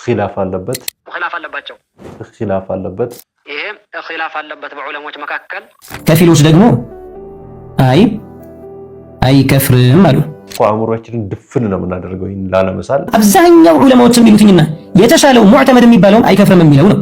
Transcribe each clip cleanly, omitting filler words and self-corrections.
ኺላፍ አለበት ይሄም ኺላፍ አለበት በዑለሞች መካከል። ከፊሎች ደግሞ አይከፍርም አሉ። አእምሮአችንን ድፍን ነው የምናደርገው ይሄን ላለመሳል። አብዛኛው ዑለማዎች የሚሉትኝና የተሻለው ሙዕተመድ የሚባለው አይከፍርም የሚለው ነው።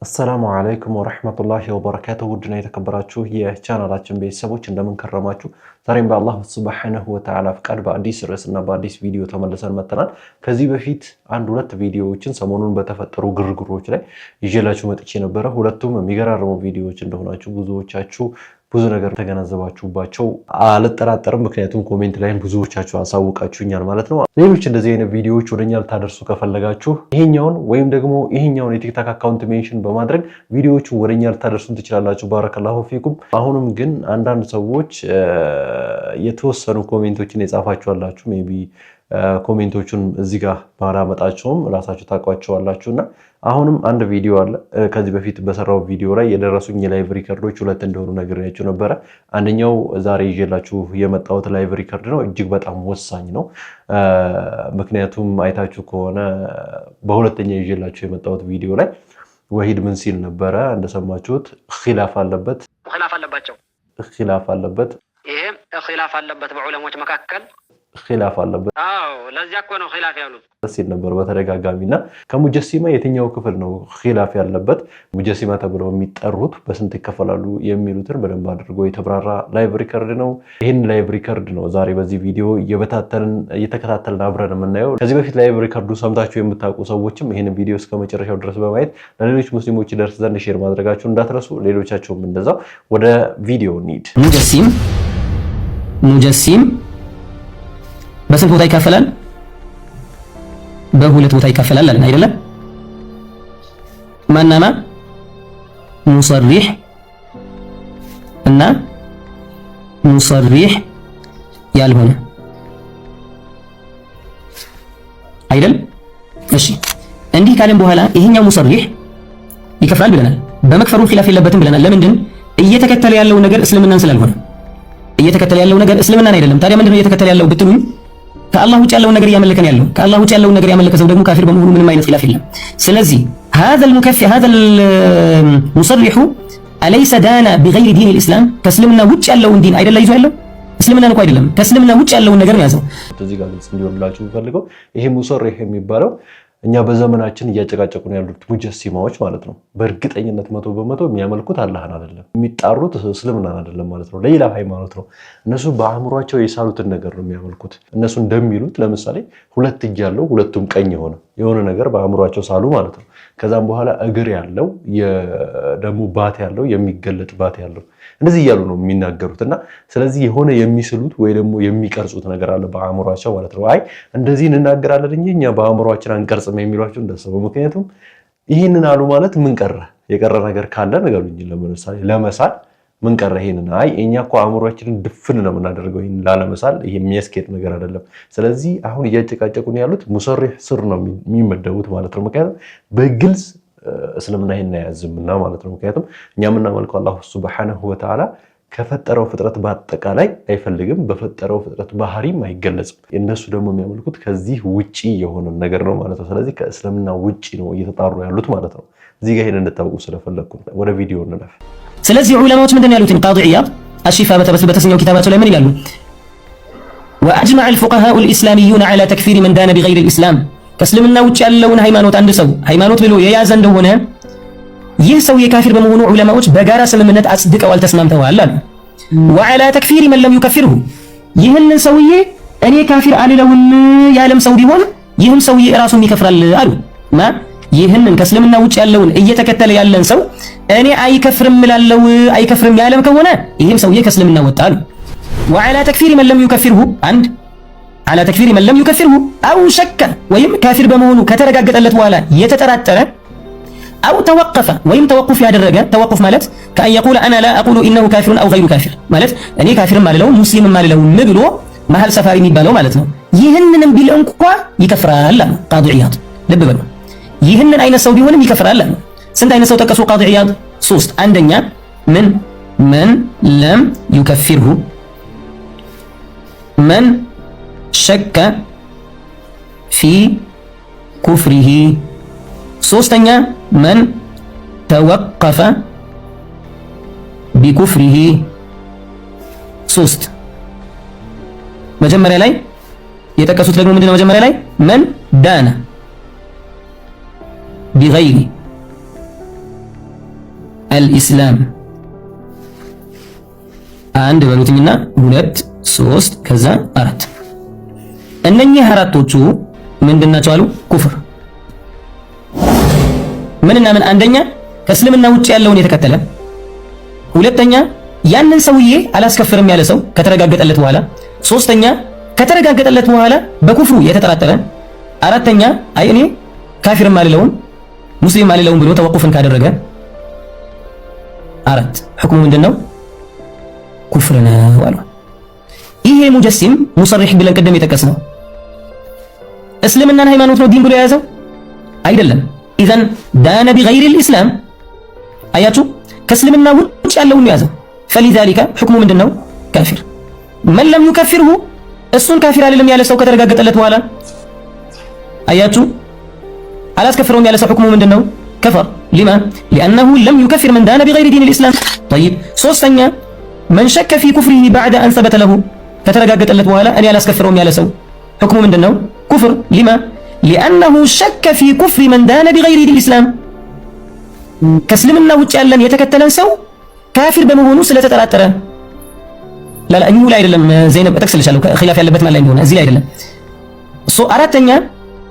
አሰላሙ አለይኩም ወራህመቱላሂ ወበረካቱሁ። ውድና የተከበራችሁ የቻናላችን ቤተሰቦች እንደምን ከረማችሁ? ዛሬም በአላህ ሱብሓነሁ ወተዓላ ፍቃድ በአዲስ ርዕስና በአዲስ ቪዲዮ ተመልሰን መጥተናል። ከዚህ በፊት አንድ ሁለት ቪዲዮዎችን ሰሞኑን በተፈጠሩ ግርግሮች ላይ ይዤላችሁ መጥቼ ነበረ። ሁለቱም የሚገራርሙ ቪዲዮዎች እንደሆናችሁ ብዙዎቻችሁ ብዙ ነገር ተገናዘባችሁባቸው አልጠራጠርም። ምክንያቱም ኮሜንት ላይ ብዙዎቻችሁ አሳውቃችሁኛል ማለት ነው። ሌሎች እንደዚህ አይነት ቪዲዮዎች ወደኛ ልታደርሱ ከፈለጋችሁ ይሄኛውን ወይም ደግሞ ይሄኛውን የቲክታክ አካውንት ሜንሽን በማድረግ ቪዲዮዎቹን ወደኛ ልታደርሱን ትችላላችሁ። ባረከላሁ ፊኩም። አሁንም ግን አንዳንድ ሰዎች የተወሰኑ ኮሜንቶችን የጻፋችኋላችሁ ሜቢ ኮሜንቶቹን እዚህ ጋር ባላመጣቸውም ራሳችሁ ታውቋቸዋላችሁና አሁንም አንድ ቪዲዮ አለ። ከዚህ በፊት በሰራው ቪዲዮ ላይ የደረሱኝ የላይቭ ሪከርዶች ሁለት እንደሆኑ ነግሬያችሁ ነበረ። አንደኛው ዛሬ ይዤላችሁ የመጣሁት ላይቭ ሪከርድ ነው። እጅግ በጣም ወሳኝ ነው። ምክንያቱም አይታችሁ ከሆነ በሁለተኛ ይዤላችሁ የመጣሁት ቪዲዮ ላይ ወሂድ ምን ሲል ነበረ እንደሰማችሁት? ኺላፍ አለበት። ይሄም ኺላፍ አለበት በዑለሞች መካከል ኺላፍ አለበት። አዎ ለዚያ እኮ ነው ኺላፍ ያሉት ሲል ነበር በተደጋጋሚና ከሙጀሲማ የትኛው ክፍል ነው ኺላፍ ያለበት? ሙጀሲማ ተብለው የሚጠሩት በስንት ይከፈላሉ የሚሉትን በደንብ አድርጎ የተብራራ ላይቭ ሪከርድ ነው። ይህን ላይቭ ሪከርድ ነው ዛሬ በዚህ ቪዲዮ እየተከታተልን አብረን የምናየው። ከዚህ በፊት ላይቭ ሪከርዱ ሰምታችሁ የምታውቁ ሰዎችም ይህን ቪዲዮ እስከ መጨረሻው ድረስ በማየት ለሌሎች ሙስሊሞች ይደርስ ዘንድ ሼር ማድረጋችሁን እንዳትረሱ። ሌሎቻቸውም እንደዛው። ወደ ቪዲዮ እንሂድ። ሙጀሲም በስንት ቦታ ይካፈላል? በሁለት ቦታ ይካፈላል አለን አይደለም? ማናማ ሙሰሪህ እና ሙሰሪህ ያልሆነ አይደል? እሺ እንዲህ ካለን በኋላ ይሄኛው ሙሰሪህ ይከፍላል ብለናል። በመክፈሩ ኺላፍ የለበትም ብለናል። ለምንድን? እየተከተለ ያለው ነገር እስልምናን ስላልሆነ። እየተከተለ ያለው ነገር እስልምናን አይደለም። ታዲያ ምንድነው እየተከተለ ያለው ብትሉኝ ከአላህ ውጭ ያለውን ነገር እያመለከን ያለው። ከአላህ ውጭ ያለውን ነገር ያመለከ ሰው ደግሞ ካፊር በመሆኑ ምንም አይነት ኺላፍ የለም። ስለዚህ هذا المصرح أليس دان بغير دين الإسلام ከእስልምና ውጭ ያለውን ዲን አይደለ ይዞ ያለው? እስልምናን እኮ አይደለም ከእስልምና ውጭ ያለውን ነገር ነው ያዘው። እዚህ ጋር ግልጽ እንዲሆንላችሁ ፈልገው ይሄ ሙሰሪህ የሚባለው እኛ በዘመናችን እያጨቃጨቁን ያሉት ሙጀሲማዎች ማለት ነው። በእርግጠኝነት 100% የሚያመልኩት አላህን አይደለም፣ የሚጣሩት እስልምናን አይደለም ማለት ነው። ሌላ ሃይማኖት ነው። እነሱ በአእምሯቸው የሳሉትን ነገር ነው የሚያመልኩት። እነሱ እንደሚሉት ለምሳሌ ሁለት እጅ ያለው ሁለቱም ቀኝ የሆነ ነገር በአእምሯቸው ሳሉ ማለት ነው። ከዛም በኋላ እግር ያለው ደግሞ ባት ያለው የሚገለጥ ባት ያለው እንደዚህ እያሉ ነው የሚናገሩት። እና ስለዚህ የሆነ የሚስሉት ወይ ደግሞ የሚቀርጹት ነገር አለ በአእምሯቸው ማለት ነው። አይ እንደዚህ እንናገራለን እንጂ እኛ በአእምሯችን አንቀርጽም የሚሏቸው እንደሰው። ምክንያቱም ይህንን አሉ ማለት ምን ቀረ? የቀረ ነገር ካለ ንገሩኝ። ለምሳሌ ለመሳል ምን ቀረ? ይሄንን አይ እኛ እኮ አእምሯችንን ድፍን ነው የምናደርገው ይሄን ላለመሳል። ይሄ የሚያስኬድ ነገር አይደለም። ስለዚህ አሁን እያጨቃጨቁን ያሉት ሙሰሪህ ስር ነው የሚመደቡት ማለት ነው። ምክንያቱም በግልጽ እስልምና ይሄን ያዝምና ማለት ነው። ምክንያቱም እኛ የምናመልከው አላህ ሱብሓነሁ ወተዓላ ከፈጠረው ፍጥረት በአጠቃላይ አይፈልግም፣ በፈጠረው ፍጥረት ባህሪም አይገለጽም። እነሱ ደግሞ የሚያመልኩት ከዚህ ውጪ የሆነ ነገር ነው ማለት ነው። ስለዚህ ከእስልምና ውጪ ነው እየተጣሩ ያሉት ማለት ነው። እዚህ ጋር ይሄን እንድታውቁ ስለፈለኩ ወደ ቪዲዮ እንለፍ። ስለዚህ ዑለማዎች ምንድን ያሉት? ቃዲ ኢያድ አሽፋ በተሰኘው ኪታባቸው ላይ ምን ይላሉ? ወአጅመዐ አልፉቀሃኡ አልኢስላሚዩነ ዐላ ተክፊሪ መን ዳነ ቢገይሪ አልኢስላም ከእስልምና ውጭ ያለውን ሃይማኖት አንድ ሰው ሃይማኖት ብሎ የያዘ እንደሆነ ይህ ሰው የካፊር በመሆኑ ዑለማዎች በጋራ ስምምነት አጽድቀዋል፣ ተስማምተዋል አሉ። ወዐላ ተክፊሪ መን ለም ዩከፊርሁ ይህንን ሰውዬ እኔ ካፊር አልለውም ያለም ሰው ቢሆን ይህም ሰውዬ ራሱን ይከፍራል አሉ። ይህንን ከእስልምና ውጭ ያለውን እየተከተለ ያለን ሰው እኔ አይከፍርም እላለሁ አይከፍርም ያለም ከሆነ ይህም ሰውዬ ከእስልምና ወጣ አሉ። ወዐላ ተክፊሪ መን ለም ዩከፊርሁ على تكفير من لم يكفره أو شك ويم كافر بمهونه كترجعت اللت ولا يتترتر أو توقف ويم توقف في هذا الرجاء توقف مالت كأن يقول أنا لا أقول إنه كافر أو غير كافر مالت أني كافر مال له مسلم مال له مبلو ما هل سفاري ميبالو مالتنا يهنن بالأنقوى يكفر لا قاضي عياض لب بلو يهنن أين السودي هون يكفر لا سنت أين السود تكسو قاضي عياض صوست عندنا من لم يكفره መን ሸከ ፊ ኩፍሪሂ። ሶስተኛ መን ተወቀፈ ቢኩፍሪሂ። ሶስት መጀመሪያ ላይ የጠቀሱት ደግሞ ምንድነው? መጀመሪያ ላይ መን ዳነ ቢገይሪ አልኢስላም አንድ በሉትኝና 2 3 ከዛ 4 እነኚህ አራቶቹ ምንድናቸው አሉ? ኩፍር ምንና ምን? አንደኛ ከእስልምና ውጭ ያለውን የተከተለ፣ ሁለተኛ ያንን ሰውዬ አላስከፍርም ያለ ሰው ከተረጋገጠለት በኋላ፣ ሶስተኛ ከተረጋገጠለት በኋላ በኩፍሩ የተጠራጠረ፣ አራተኛ አይ እኔ ካፊርም አልለውም ሙስሊም አልለውም ብሎ ተወቁፍን ካደረገ፣ አራት ሕክሙ ምንድነው? ኩፍር ነው አሉ። ይሄ ሙጀሲም ሙሰሪሕ ብለን ቀደም የጠቀስነው እስልምናን ሃይማኖት ነው ዲን ብሎ የያዘው አይደለም። ኢዘን ዳነ ቢገይሪ ልእስላም አያችሁ፣ ከእስልምና ውጭ ያለውን የያዘው። ፈሊዛሊከ ሕክሙ ምንድነው? ካፊር። መን ለም ዩከፊርሁ እሱን ካፊር አይደለም ያለ ሰው ከተረጋገጠለት በኋላ አያችሁ፣ አላስከፍረውም ያለ ሰው ሕክሙ ምንድነው? ከፈር። ሊማ ሊአነሁ ለም ዩከፊር መን ዳነ ቢገይሪ ዲን ልእስላም። ጠይብ ሶስተኛ መን ሸከ ፊ ኩፍሪሂ ባዕደ አን ሰበተ ለሁ ከተረጋገጠለት በኋላ እኔ አላስከፍረውም ያለ ሰው ሕክሙ ምንድነው? ኩፍር። ሊማ ሊአነሁ ሸከ ፊ ኩፍሪ መን ዳነ ቢገይሪ ዲን ልእስላም ከእስልምና ውጭ ያለን የተከተለን ሰው ካፊር በመሆኑ ስለተጠራጠረ። ላላ እኚሁ ላይ አይደለም ዘይነብ እጠቅስልሻለሁ ኺላፍ ያለበት ማለት ላይ እንደሆነ እዚህ ላይ አይደለም። አራተኛ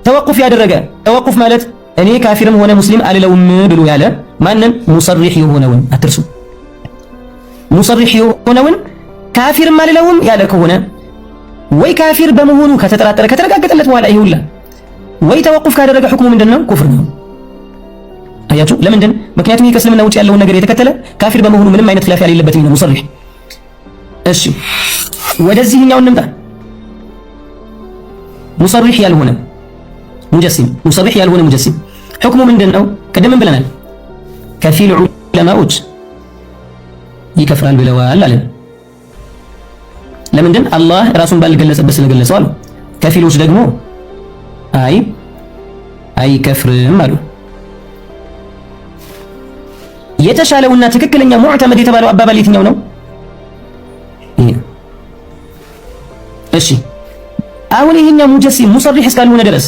ተወቁፍ ያደረገ። ተወቁፍ ማለት እኔ ካፊርም ሆነ ሙስሊም አልለውም ብሎ ያለ ማንን? ሙሰሪሕ የሆነውን አትርሱ። ሙሰሪሕ የሆነውን ካፊርም አልለውም ያለ ከሆነ ወይ ካፊር በመሆኑ ከተጠራጠረ ከተረጋገጠለት በኋላ ይሁላ ወይ ተወቁፍ ካደረገ ሕክሙ ምንድነው? ኩፍር ነው። አያችሁ ለምንድን? ምክንያቱም ይሄ ከእስልምና ውጭ ያለውን ነገር የተከተለ ካፊር በመሆኑ ምንም አይነት ኺላፍ ያለበት ነው ሙሰሪሕ። እሺ ወደዚህኛው እንምጣ። ሙሰሪሕ ያልሆነ ሙጀሲም፣ ሙሰሪሕ ያልሆነ ሙጀሲም ሕክሙ ምንድነው? ቅድምም ብለናል ከፊል ዑለማዎች ይከፍራል ብለዋል አለን። ለምንድን? አላህ ራሱን ባልገለጸበት ስለገለጸው አሉ። ከፊሎች ደግሞ አይከፍርም አሉ። የተሻለውና ትክክለኛ ሙዕተመድ የተባለው አባባል የትኛው ነው? ይሄ ነው። እሺ አሁን ይሄኛው ሙጀሲም ሙሰሪሕ እስካልሆነ ድረስ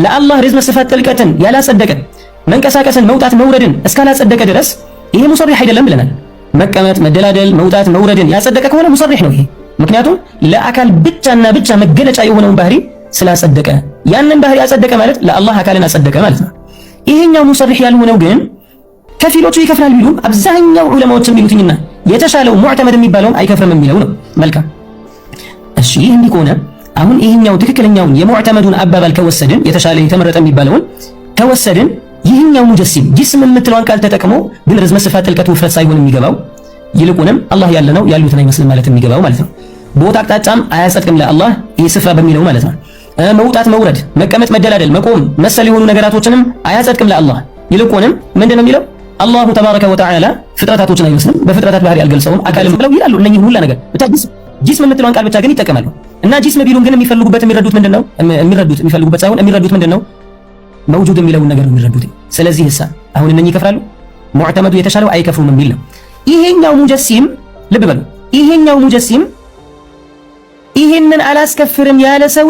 ለአላህ ርዝመት ስፋት ጥልቀትን ያላጸደቀ መንቀሳቀስን መውጣት መውረድን እስካላጸደቀ ድረስ ይሄ ሙሰሪሕ አይደለም ብለናል። መቀመጥ መደላደል መውጣት መውረድን ያጸደቀ ከሆነ ሙሰሪሕ ነው ይሄ። ምክንያቱም ለአካል ብቻና ብቻ መገለጫ የሆነውን ባህሪ ስላጸደቀ፣ ያንን ባህሪ ያጸደቀ ማለት ለአላህ አካልን አጸደቀ ማለት ነው። ይሄኛው ሙሰሪሕ ያልሆነው ግን ከፊሎቹ ይከፍራል ቢሉም አብዛኛው ዑለማዎች የሚሉትኝና የተሻለው ሙዕተመድ የሚባለውን አይከፍርም የሚለው ነው። መልካም እሺ፣ ይህ እንዲህ ከሆነ አሁን ይሄኛው ትክክለኛውን የሙዕተመዱን አባባል ከወሰድን የተሻለ የተመረጠ የሚባለውን ከወሰድን ይህኛው ሙጀሲም ጂስም የምትለውን ቃል ተጠቅሞ ግን ርዝመት ስፋት ጥልቀት ውፍረት ሳይሆን የሚገባው ይልቁንም አላህ ያለ ነው ያሉትን አይመስልም ማለት የሚገባው ማለት ነው። ቦታ አቅጣጫም አያጸድቅም ለአላህ ይህ ስፍራ በሚለው ማለት ነው። መውጣት መውረድ መቀመጥ መደላደል መቆም መሰል የሆኑ ነገራቶችንም አያጸድቅም ለአላህ። ይልቁንም ምንድነው የሚለው? አላሁ ተባረከ ወተዓላ ፍጥረታቶችን አይመስልም፣ በፍጥረታት ባህሪ አልገልጸውም አካልም ብለው ይላሉ። እነኚህ ሁላ ነገር ብቻ ጂስም የምትለውን ቃል ብቻ ግን ይጠቀማሉ። እና ጂስም ቢሉን ግን የሚፈልጉበት የሚረዱት ምንድነው? የሚፈልጉበት ሳይሆን የሚረዱት ምንድነው? መውጁድ የሚለውን ነገር ነው የሚረዱት። ስለዚህ እሳ አሁን እነኚህ ይከፍራሉ፣ ሙዕተመዱ የተሻለው አይከፍሩም የሚል ነው። ይሄኛው ሙጀሲም ልብ በሉ፣ ይሄኛው ሙጀሲም ይሄንን አላስከፍርም ያለ ሰው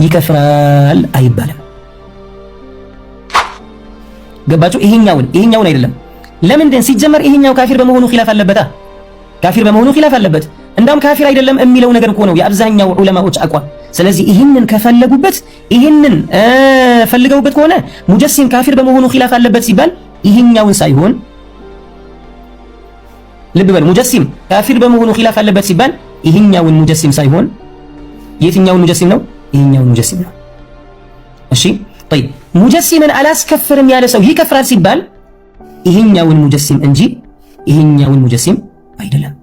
ይከፍራል አይባልም። ገባችሁ? ይሄኛውን አይደለም። ለምንድን? ሲጀመር ይሄኛው ካፊር በመሆኑ ኺላፍ አለበታ። ካፊር በመሆኑ ኺላፍ አለበት። እንዳውም ካፊር አይደለም የሚለው ነገር እኮ ነው የአብዛኛው ዑለማዎች አቋም። ስለዚህ ይህንን ከፈለጉበት ይህንን ፈልገውበት ከሆነ ሙጀሲም ካፊር በመሆኑ ኺላፍ አለበት ሲባል ይህኛውን ሳይሆን ልብ በል፣ ሙጀሲም ካፊር በመሆኑ ኺላፍ አለበት ሲባል ይህኛውን ሙጀሲም ሳይሆን የትኛውን ሙጀሲም ነው? ይህኛውን ሙጀሲም ነው። እሺ طيب ሙጀሲምን አላስከፍርም ያለ ሰው ይከፍራል ሲባል ይህኛውን ሙጀሲም እንጂ ይህኛውን ሙጀሲም አይደለም።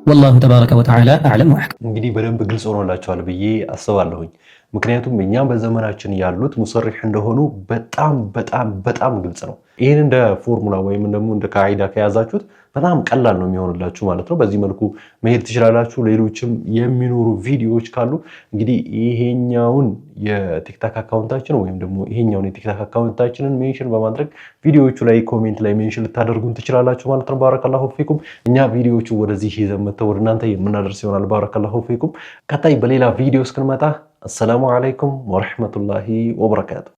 ወላሁ ተባረከ ወተዓላ አዕለም ወአሕከም። እንግዲህ በደንብ ግልጽ ሆኖላችኋል ብዬ አስባለሁኝ። ምክንያቱም እኛም በዘመናችን ያሉት ሙሰሪህ እንደሆኑ በጣም በጣም በጣም ግልጽ ነው። ይህን እንደ ፎርሙላ ወይም ደግሞ እንደ ካዒዳ ከያዛችሁት በጣም ቀላል ነው የሚሆንላችሁ ማለት ነው። በዚህ መልኩ መሄድ ትችላላችሁ። ሌሎችም የሚኖሩ ቪዲዮዎች ካሉ እንግዲህ ይሄኛውን የቲክታክ አካውንታችን ወይም ደግሞ ይሄኛውን የቲክታክ አካውንታችንን ሜንሽን በማድረግ ቪዲዮዎቹ ላይ ኮሜንት ላይ ሜንሽን ልታደርጉን ትችላላችሁ ማለት ነው። ባረከላሁ ፊኩም። እኛ ቪዲዮዎቹ ወደዚህ ይዘን መጥተው ወደ እናንተ የምናደርስ ይሆናል። ባረከላሁ ፊኩም። ቀጣይ በሌላ ቪዲዮ እስክንመጣ አሰላሙ አለይኩም ወረሕመቱላሂ ወበረካቱ።